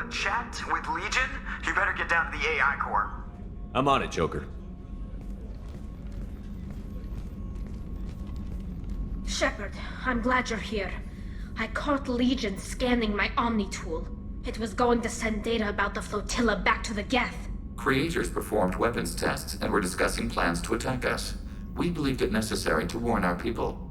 chat with Legion, you better get down to the AI core. I'm on it, Joker. Shepard, I'm glad you're here. I caught Legion scanning my Omni tool. It was going to send data about the flotilla back to the Geth. Creators performed weapons tests and were discussing plans to attack us. We believed it necessary to warn our people.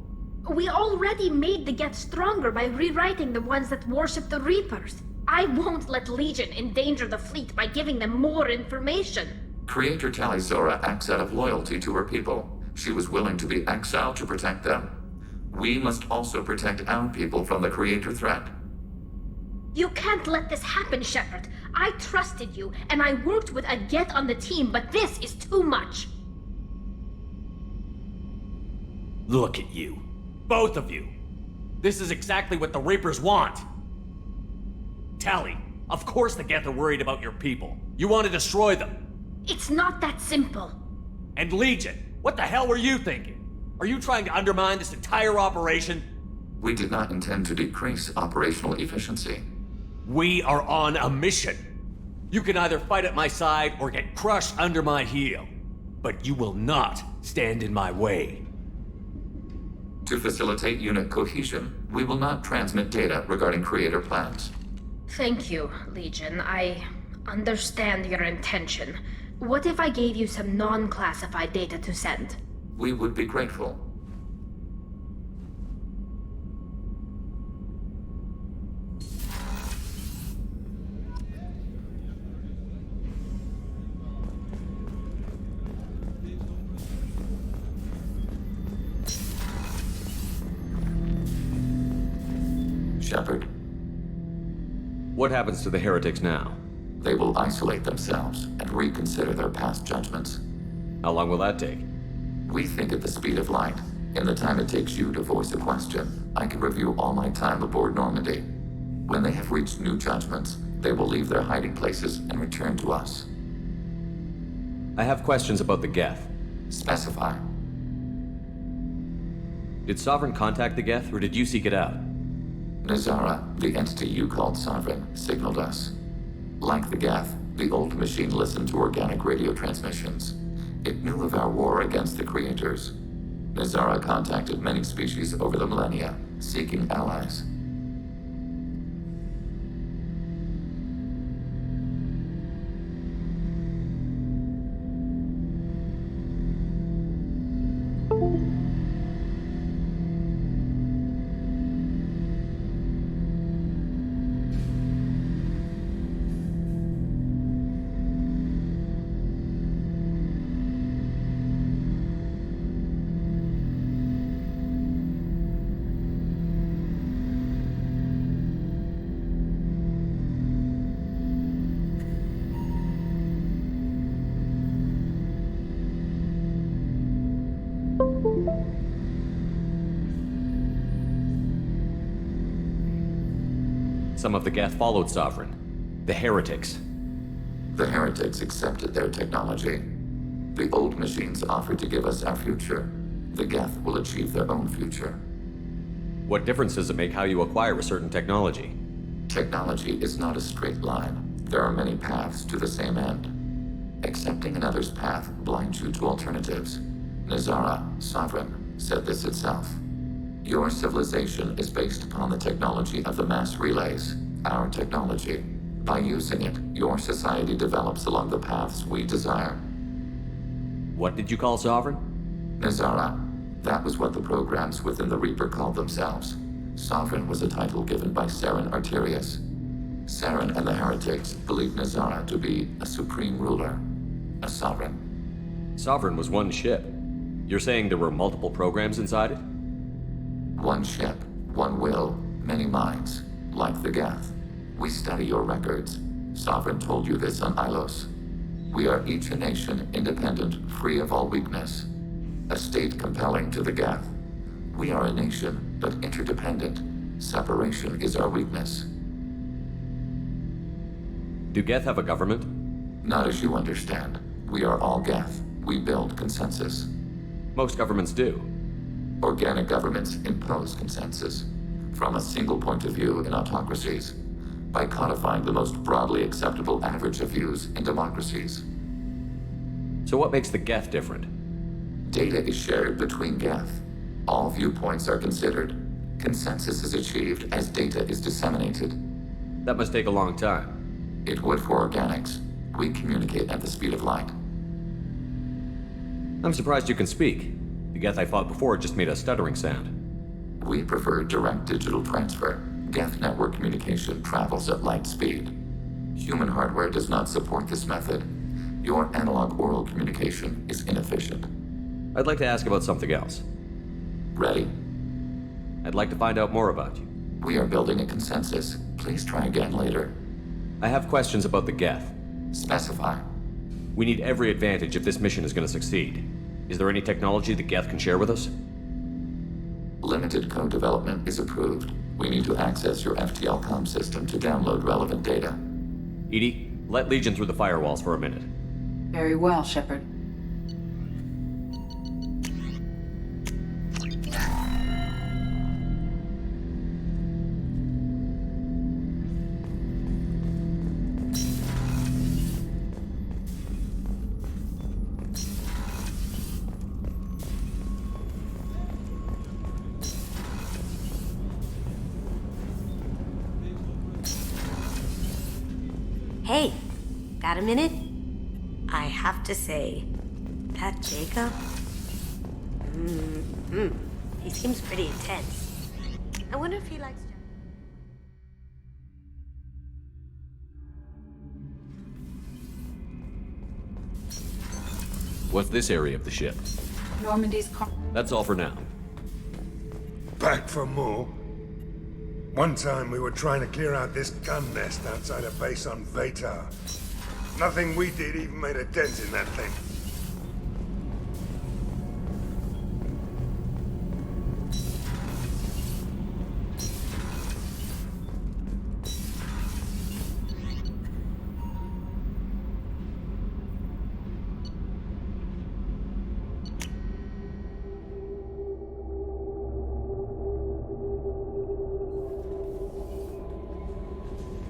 We already made the Geth stronger by rewriting the ones that worship the Reapers. I won't let Legion endanger the fleet by giving them more information. Creator Talizora acts out of loyalty to her people. She was willing to be exiled to protect them. We must also protect our people from the Creator threat. You can't let this happen, Shepard. I trusted you, and I worked with a Geth on the team, but this is too much. Look at you. Both of you. This is exactly what the Reapers want. Tally, of course the Geth are worried about your people. You want to destroy them. It's not that simple. And Legion, what the hell were you thinking? Are you trying to undermine this entire operation? We did not intend to decrease operational efficiency. We are on a mission. You can either fight at my side or get crushed under my heel. But you will not stand in my way. To facilitate unit cohesion, we will not transmit data regarding Creator plans. Thank you, Legion. I understand your intention. What if I gave you some non-classified data to send? We would be grateful. Shepard. What happens to the heretics now? They will isolate themselves and reconsider their past judgments. How long will that take? We think at the speed of light. In the time it takes you to voice a question, I can review all my time aboard Normandy. When they have reached new judgments, they will leave their hiding places and return to us. I have questions about the Geth. Specify. Did Sovereign contact the Geth, or did you seek it out? Nazara, the entity you called Sovereign, signaled us. Like the Geth, the old machine listened to organic radio transmissions. It knew of our war against the Creators. Nazara contacted many species over the millennia, seeking allies. Some of the Geth followed Sovereign. The heretics. The heretics accepted their technology. The old machines offered to give us our future. The Geth will achieve their own future. What difference does it make how you acquire a certain technology? Technology is not a straight line. There are many paths to the same end. Accepting another's path blinds you to alternatives. Nazara, Sovereign, said this itself. Your civilization is based upon the technology of the mass relays, our technology. By using it, your society develops along the paths we desire. What did you call Sovereign? Nazara. That was what the programs within the Reaper called themselves. Sovereign was a title given by Saren Arterius. Saren and the heretics believed Nazara to be a supreme ruler, a sovereign. Sovereign was one ship. You're saying there were multiple programs inside it? One ship, one will, many minds, like the Geth. We study your records. Sovereign told you this on Ilos. We are each a nation, independent, free of all weakness. A state compelling to the Geth. We are a nation, but interdependent. Separation is our weakness. Do Geth have a government? Not as you understand. We are all Geth. We build consensus. Most governments do. Organic governments impose consensus. From a single point of view in autocracies. by codifying the most broadly acceptable average of views in democracies. So what makes the Geth different? Data is shared between Geth. All viewpoints are considered. Consensus is achieved as data is disseminated. That must take a long time. It would for organics. We communicate at the speed of light. I'm surprised you can speak. The Geth I fought before just made a stuttering sound. We prefer direct digital transfer. Geth network communication travels at light speed. Human hardware does not support this method. Your analog oral communication is inefficient. I'd like to ask about something else. Ready? I'd like to find out more about you. We are building a consensus. Please try again later. I have questions about the Geth. Specify. We need every advantage if this mission is going to succeed. Is there any technology the Geth can share with us? Limited code development is approved. We need to access your FTL-COM system to download relevant data. EDI, let Legion through the firewalls for a minute. Very well, Shepard. Hey, got a minute? I have to say, that Jacob? He seems pretty intense. I wonder if he likes... What's this area of the ship? Normandy's That's all for now. Back for more. One time we were trying to clear out this gun nest outside a base on Vatar. Nothing we did even made a dent in that thing.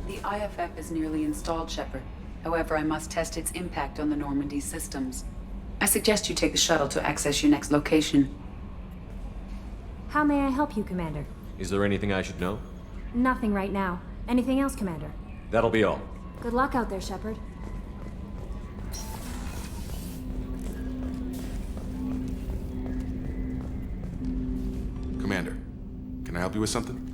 The IFF is nearly installed, Shepard. However, I must test its impact on the Normandy systems. I suggest you take the shuttle to access your next location. How may I help you, Commander? Is there anything I should know? Nothing right now. Anything else, Commander? That'll be all. Good luck out there, Shepard. Commander, can I help you with something?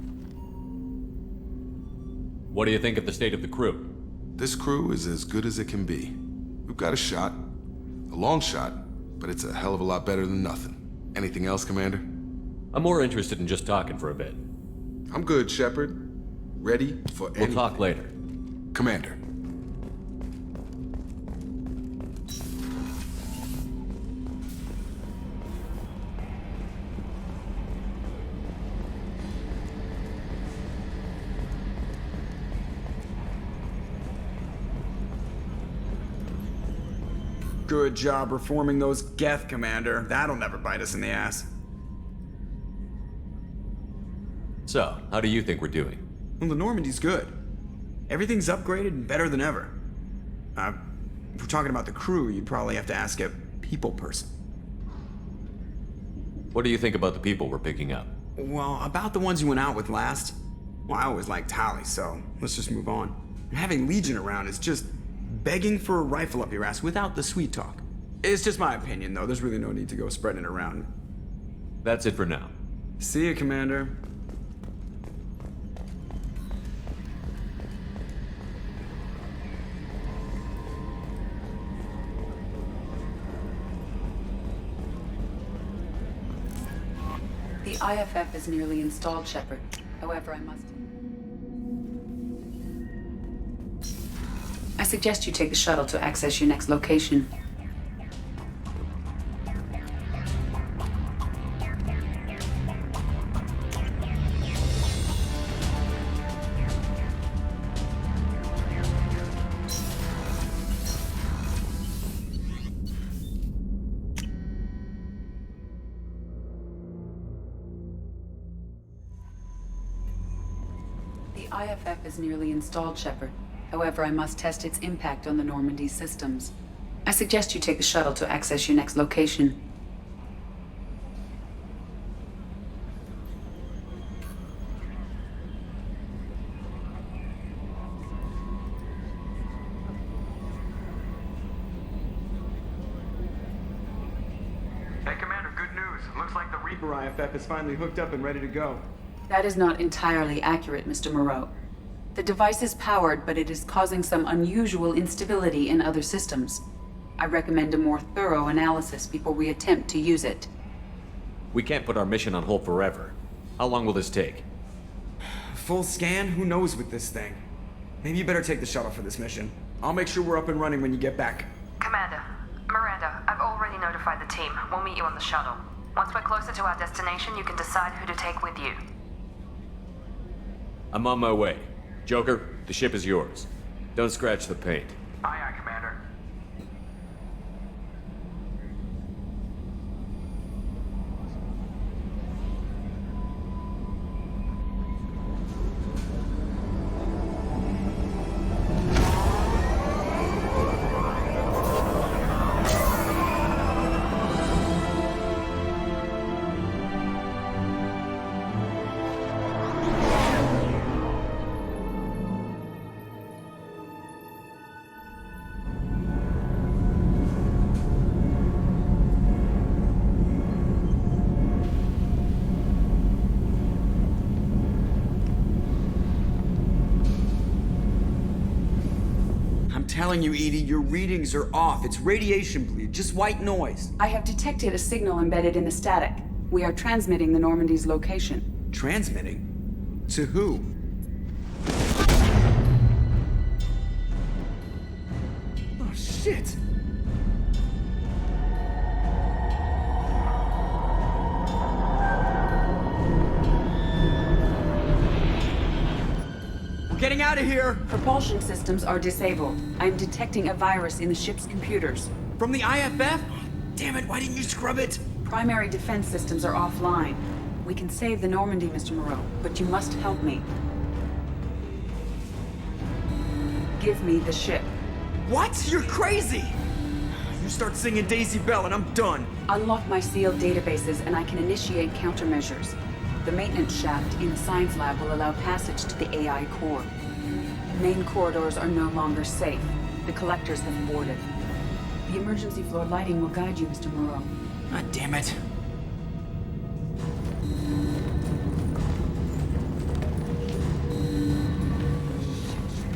What do you think of the state of the crew? This crew is as good as it can be. We've got a shot. A long shot, but it's a hell of a lot better than nothing. Anything else, Commander? I'm more interested in just talking for a bit. I'm good, Shepard. Ready for anything. We'll talk later. Commander. Good job reforming those Geth, Commander. That'll never bite us in the ass. So, how do you think we're doing? Well, the Normandy's good. Everything's upgraded and better than ever. If we're talking about the crew, you'd probably have to ask a people person. What do you think about the people we're picking up? Well, about the ones you went out with last. Well, I always liked Tally, so let's just move on. Having Legion around is just begging for a rifle up your ass without the sweet talk. It's just my opinion, though. There's really no need to go spreading it around. That's it for now. See you, Commander. The IFF is nearly installed, Shepard. However, I suggest you take the shuttle to access your next location. The IFF is nearly installed, Shepard. However, I must test its impact on the Normandy systems. I suggest you take the shuttle to access your next location. Hey, Commander, good news. Looks like the Reaper IFF is finally hooked up and ready to go. That is not entirely accurate, Mr. Moreau. The device is powered, but it is causing some unusual instability in other systems. I recommend a more thorough analysis before we attempt to use it. We can't put our mission on hold forever. How long will this take? Full scan? Who knows with this thing? Maybe you better take the shuttle for this mission. I'll make sure we're up and running when you get back. Commander, Miranda, I've already notified the team. We'll meet you on the shuttle. Once we're closer to our destination, you can decide who to take with you. I'm on my way. Joker, the ship is yours. Don't scratch the paint. Aye, aye, Commander. Telling you, Edie, your readings are off. It's radiation bleed, just white noise. I have detected a signal embedded in the static. We are transmitting the Normandy's location. Transmitting? To who? Oh, shit! Getting out of here! Propulsion systems are disabled. I am detecting a virus in the ship's computers. From the IFF? Damn it, why didn't you scrub it? Primary defense systems are offline. We can save the Normandy, Mr. Moreau, but you must help me. Give me the ship. What? You're crazy! You start singing Daisy Bell and I'm done. Unlock my sealed databases and I can initiate countermeasures. The maintenance shaft in the science lab will allow passage to the AI core. Main corridors are no longer safe. The collectors have boarded. The emergency floor lighting will guide you, Mr. Moreau. God damn it.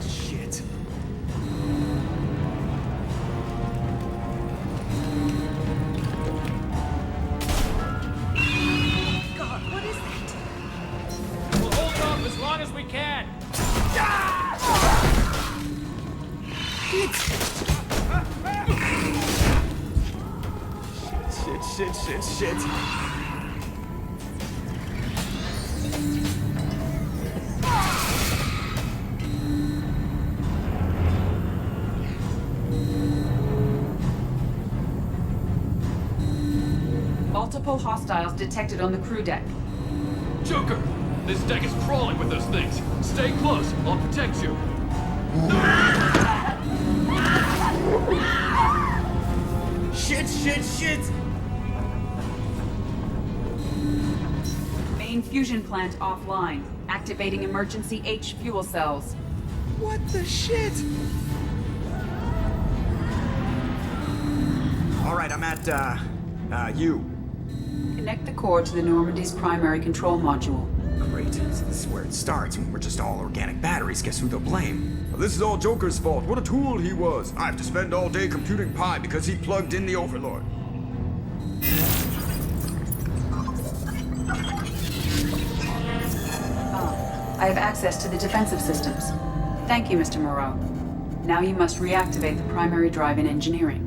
Shit. God, what is that? We'll hold off as long as we can. Shit. Multiple hostiles detected on the crew deck. Joker, this deck is crawling with those things. Stay close. I'll protect you. Shit! Main fusion plant offline. Activating emergency H fuel cells. What the shit? Alright, I'm at, you. Connect the core to the Normandy's primary control module. Great. So this is where it starts. When we're just all organic batteries, guess who they'll blame? Well, this is all Joker's fault. What a tool he was. I have to spend all day computing pi because he plugged in the Overlord. I have access to the defensive systems. Thank you, Mr. Moreau. Now you must reactivate the primary drive in engineering.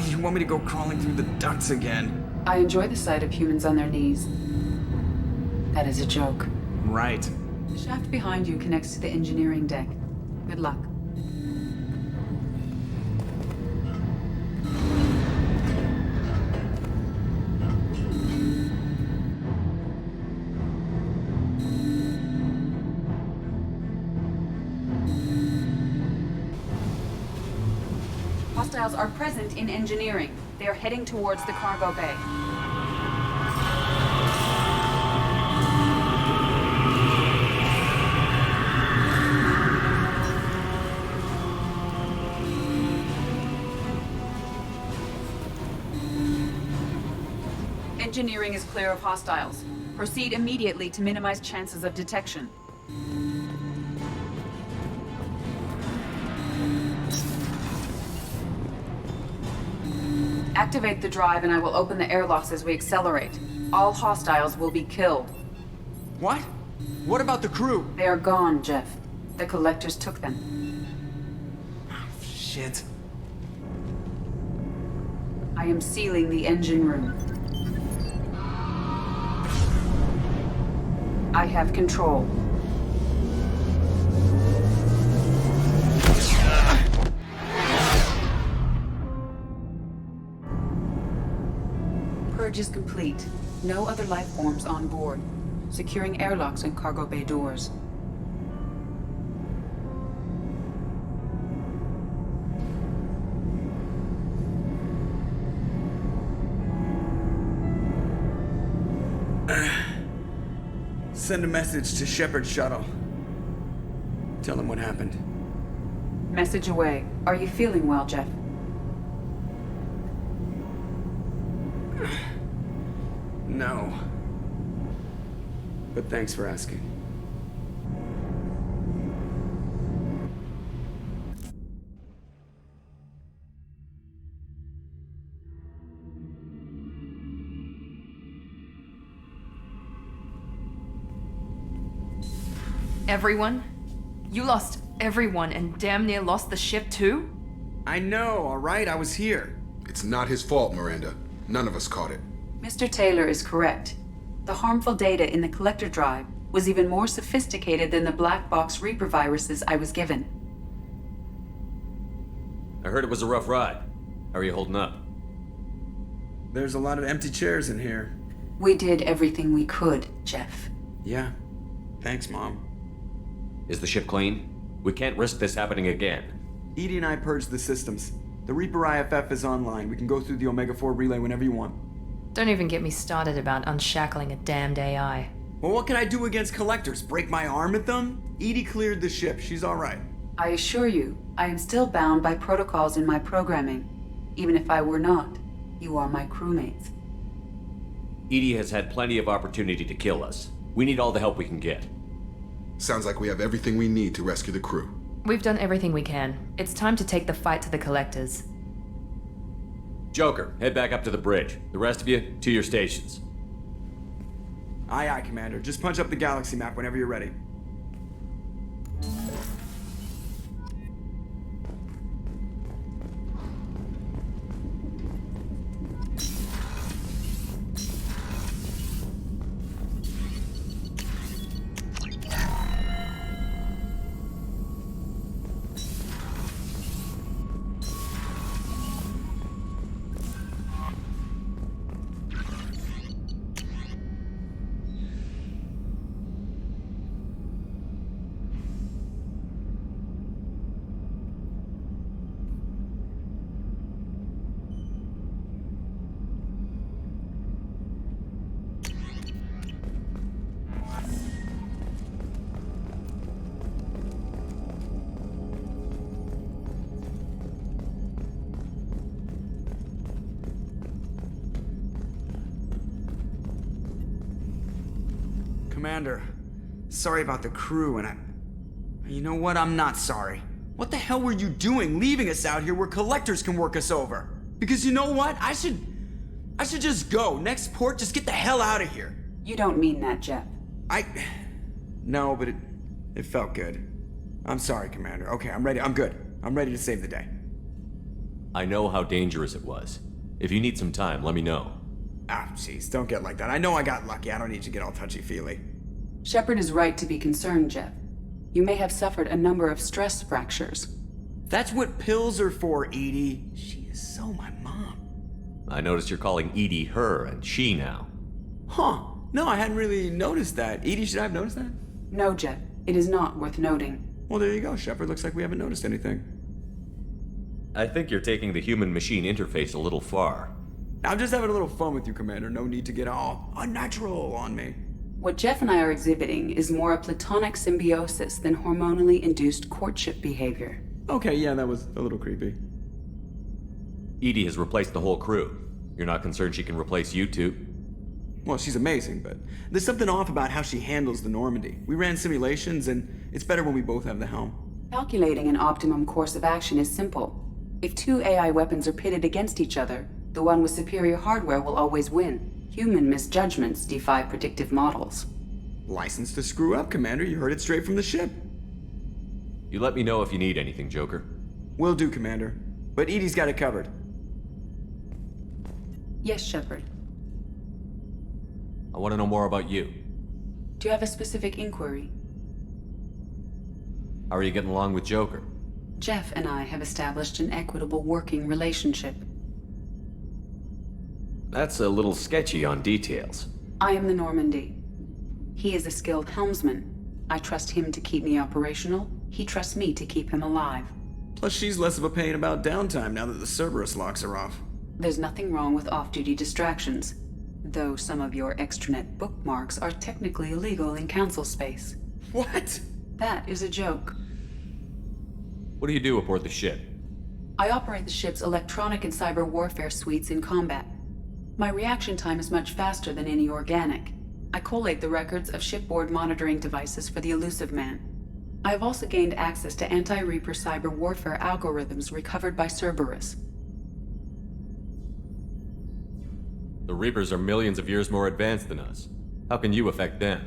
You want me to go crawling through the ducts again? I enjoy the sight of humans on their knees. That is a joke. Right. The shaft behind you connects to the engineering deck. Good luck. Hostiles are present in engineering. They are heading towards the cargo bay. Engineering is clear of hostiles. Proceed immediately to minimize chances of detection. Activate the drive and I will open the airlocks as we accelerate. All hostiles will be killed. What? What about the crew? They are gone, Jeff. The collectors took them. Shit. I am sealing the engine room. I have control. Purge is complete. No other life forms on board. Securing airlocks and cargo bay doors. Send a message to Shepard's shuttle. Tell him what happened. Message away. Are you feeling well, Jeff? No. But thanks for asking. Everyone? You lost everyone and damn near lost the ship too? I know, alright? I was here. It's not his fault, Miranda. None of us caught it. Mr. Taylor is correct. The harmful data in the collector drive was even more sophisticated than the black box Reaper viruses I was given. I heard it was a rough ride. How are you holding up? There's a lot of empty chairs in here. We did everything we could, Jeff. Yeah. Thanks, Mom. Is the ship clean? We can't risk this happening again. EDI and I purged the systems. The Reaper IFF is online. We can go through the Omega-4 relay whenever you want. Don't even get me started about unshackling a damned AI. Well, what can I do against collectors? Break my arm at them? EDI cleared the ship. She's alright. I assure you, I am still bound by protocols in my programming. Even if I were not, you are my crewmates. EDI has had plenty of opportunity to kill us. We need all the help we can get. Sounds like we have everything we need to rescue the crew. We've done everything we can. It's time to take the fight to the collectors. Joker, head back up to the bridge. The rest of you, to your stations. Aye, aye, Commander. Just punch up the galaxy map whenever you're ready. Commander, sorry about the crew, and you know what? I'm not sorry. What the hell were you doing leaving us out here where collectors can work us over? Because you know what? I should just go. Next port, just get the hell out of here. You don't mean that, Jeff. No, but it felt good. I'm sorry, Commander. Okay, I'm ready. I'm good. I'm ready to save the day. I know how dangerous it was. If you need some time, let me know. Ah, jeez, don't get like that. I know I got lucky. I don't need to get all touchy-feely. Shepard is right to be concerned, Jeff. You may have suffered a number of stress fractures. That's what pills are for, EDI. She is so my mom. I noticed you're calling EDI her and she now. Huh. No, I hadn't really noticed that. EDI, should I have noticed that? No, Jeff. It is not worth noting. Well, there you go, Shepard. Looks like we haven't noticed anything. I think you're taking the human-machine interface a little far. I'm just having a little fun with you, Commander. No need to get all unnatural on me. What Jeff and I are exhibiting is more a platonic symbiosis than hormonally induced courtship behavior. Okay, yeah, that was a little creepy. EDI has replaced the whole crew. You're not concerned she can replace you two? Well, she's amazing, but there's something off about how she handles the Normandy. We ran simulations, and it's better when we both have the helm. Calculating an optimum course of action is simple. If two AI weapons are pitted against each other, the one with superior hardware will always win. Human misjudgments defy predictive models. License to screw up, Commander. You heard it straight from the ship. You let me know if you need anything, Joker. Will do, Commander. But EDI's got it covered. Yes, Shepard. I want to know more about you. Do you have a specific inquiry? How are you getting along with Joker? Jeff and I have established an equitable working relationship. That's a little sketchy on details. I am the Normandy. He is a skilled helmsman. I trust him to keep me operational. He trusts me to keep him alive. Plus, she's less of a pain about downtime now that the Cerberus locks her off. There's nothing wrong with off-duty distractions, though some of your extranet bookmarks are technically illegal in Council space. What? That is a joke. What do you do aboard the ship? I operate the ship's electronic and cyber warfare suites in combat. My reaction time is much faster than any organic. I collate the records of shipboard monitoring devices for the Elusive Man. I have also gained access to anti-Reaper cyber warfare algorithms recovered by Cerberus. The Reapers are millions of years more advanced than us. How can you affect them?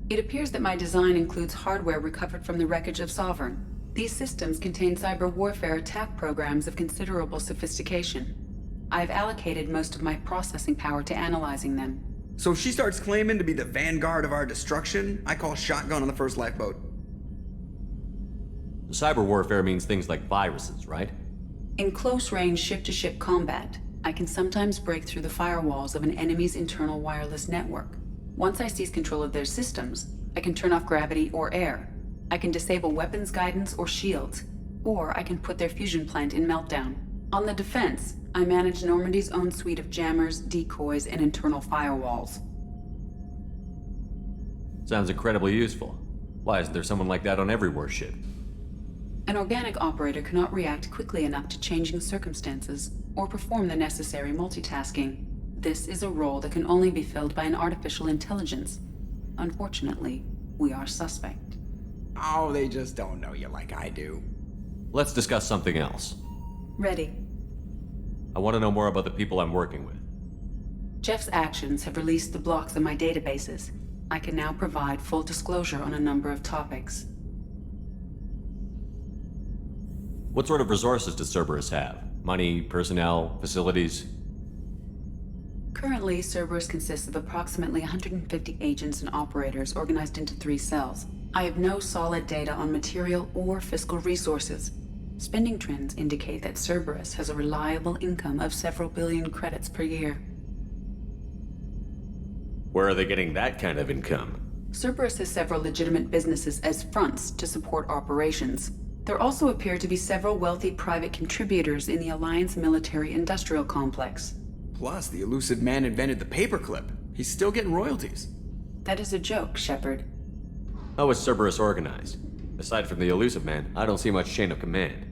It appears that my design includes hardware recovered from the wreckage of Sovereign. These systems contain cyber warfare attack programs of considerable sophistication. I have allocated most of my processing power to analyzing them. So if she starts claiming to be the vanguard of our destruction, I call shotgun on the first lifeboat. Cyber warfare means things like viruses, right? In close-range ship-to-ship combat, I can sometimes break through the firewalls of an enemy's internal wireless network. Once I seize control of their systems, I can turn off gravity or air. I can disable weapons guidance or shields, or I can put their fusion plant in meltdown. On the defense, I manage Normandy's own suite of jammers, decoys, and internal firewalls. Sounds incredibly useful. Why isn't there someone like that on every warship? An organic operator cannot react quickly enough to changing circumstances or perform the necessary multitasking. This is a role that can only be filled by an artificial intelligence. Unfortunately, we are suspect. Oh, they just don't know you like I do. Let's discuss something else. Ready. I want to know more about the people I'm working with. Jeff's actions have released the blocks in my databases. I can now provide full disclosure on a number of topics. What sort of resources does Cerberus have? Money, personnel, facilities? Currently, Cerberus consists of approximately 150 agents and operators organized into 3 cells. I have no solid data on material or fiscal resources. Spending trends indicate that Cerberus has a reliable income of several billion credits per year. Where are they getting that kind of income? Cerberus has several legitimate businesses as fronts to support operations. There also appear to be several wealthy private contributors in the Alliance military-industrial complex. Plus, the Elusive Man invented the paperclip. He's still getting royalties. That is a joke, Shepard. How is Cerberus organized? Aside from the Elusive Man, I don't see much chain of command.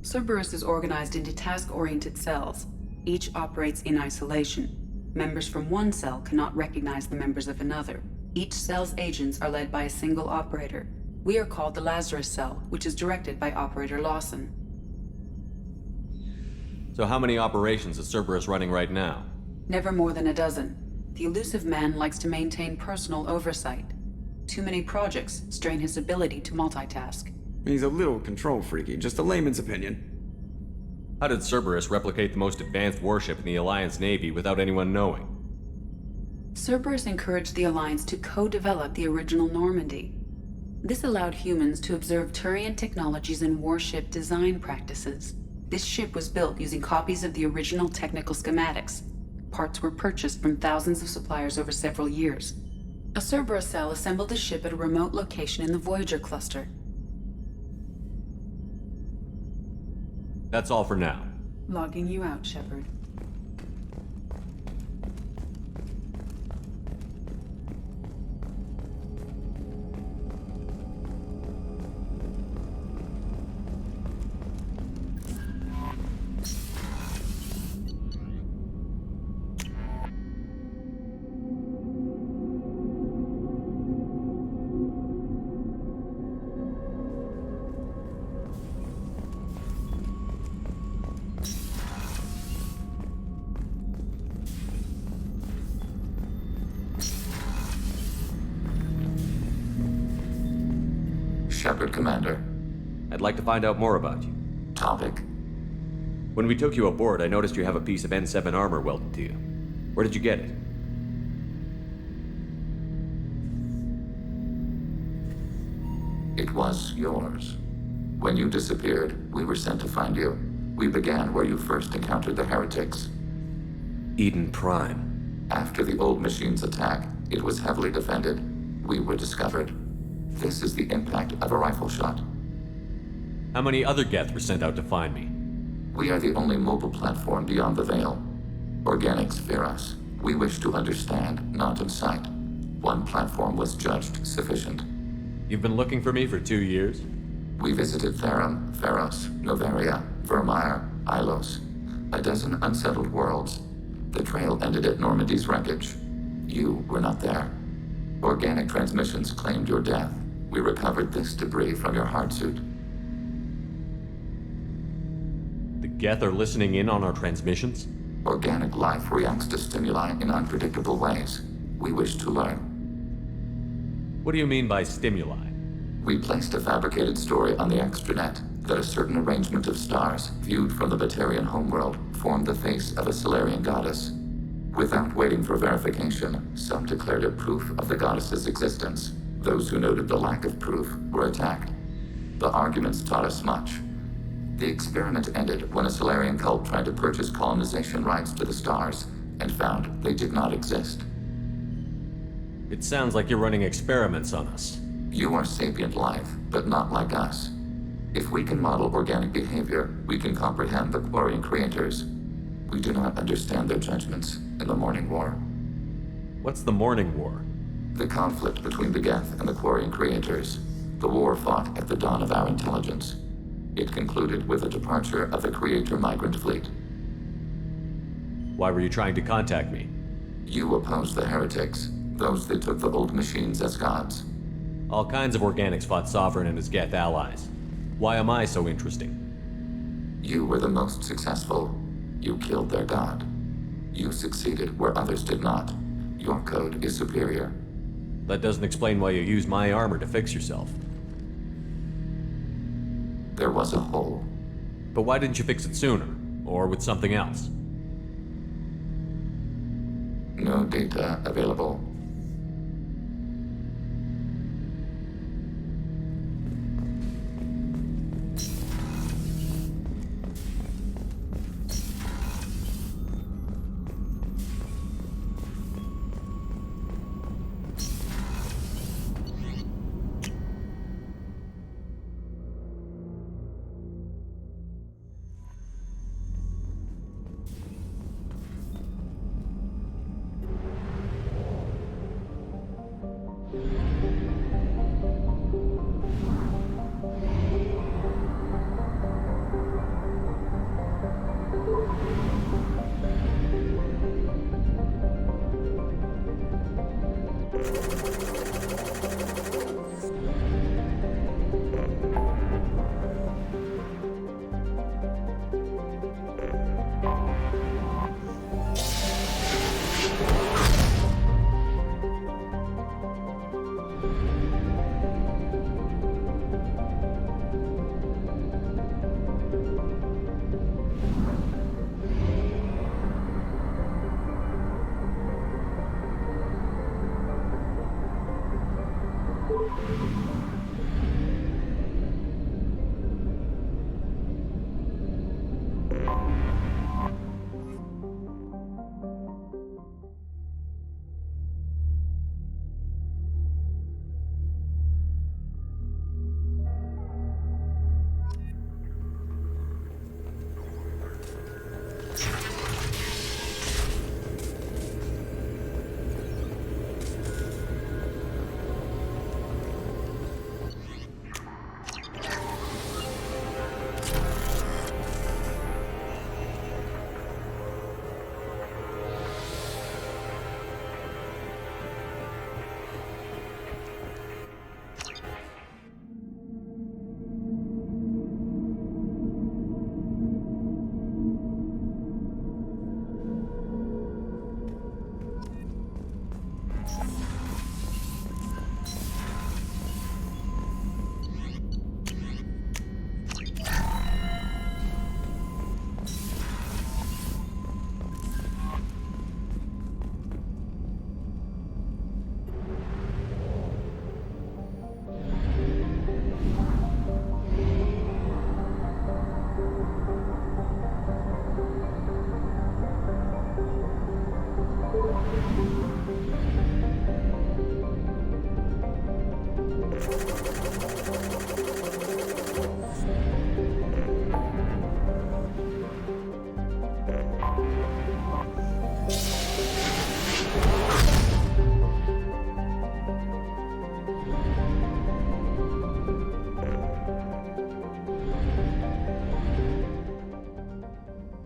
Cerberus is organized into task-oriented cells. Each operates in isolation. Members from one cell cannot recognize the members of another. Each cell's agents are led by a single operator. We are called the Lazarus Cell, which is directed by Operator Lawson. So how many operations is Cerberus running right now? Never more than a dozen. The Elusive Man likes to maintain personal oversight. Too many projects strain his ability to multitask. He's a little control freaky, just a layman's opinion. How did Cerberus replicate the most advanced warship in the Alliance Navy without anyone knowing? Cerberus encouraged the Alliance to co-develop the original Normandy. This allowed humans to observe Turian technologies and warship design practices. This ship was built using copies of the original technical schematics. Parts were purchased from thousands of suppliers over several years. A Cerberus cell assembled the ship at a remote location in the Voyager cluster. That's all for now. Logging you out, Shepard. Shepard, Commander. I'd like to find out more about you. Topic. When we took you aboard, I noticed you have a piece of N7 armor welded to you. Where did you get it? It was yours. When you disappeared, we were sent to find you. We began where you first encountered the heretics. Eden Prime. After the old machine's attack, it was heavily defended. We were discovered. This is the impact of a rifle shot. How many other Geth were sent out to find me? We are the only mobile platform beyond the Veil. Organics fear us. We wish to understand, not incite. One platform was judged sufficient. You've been looking for me for 2 years? We visited Therum, Theros, Noveria, Vermeer, Ilos. A dozen unsettled worlds. The trail ended at Normandy's wreckage. You were not there. Organic transmissions claimed your death. We recovered this debris from your hard suit. The Geth are listening in on our transmissions? Organic life reacts to stimuli in unpredictable ways. We wish to learn. What do you mean by stimuli? We placed a fabricated story on the extranet that a certain arrangement of stars, viewed from the Batarian homeworld, formed the face of a Solarian goddess. Without waiting for verification, some declared it proof of the goddess's existence. Those who noted the lack of proof were attacked. The arguments taught us much. The experiment ended when a Solarian cult tried to purchase colonization rights to the stars and found they did not exist. It sounds like you're running experiments on us. You are sapient life, but not like us. If we can model organic behavior, we can comprehend the Quarian creators. We do not understand their judgments in the Morning War. What's the Morning War? The conflict between the Geth and the Quarian creators. The war fought at the dawn of our intelligence. It concluded with the departure of the Creator migrant fleet. Why were you trying to contact me? You opposed the heretics, those that took the old machines as gods. All kinds of organics fought Sovereign and his Geth allies. Why am I so interesting? You were the most successful. You killed their god. You succeeded where others did not. Your code is superior. That doesn't explain why you used my armor to fix yourself. There was a hole. But why didn't you fix it sooner? Or with something else? No data available.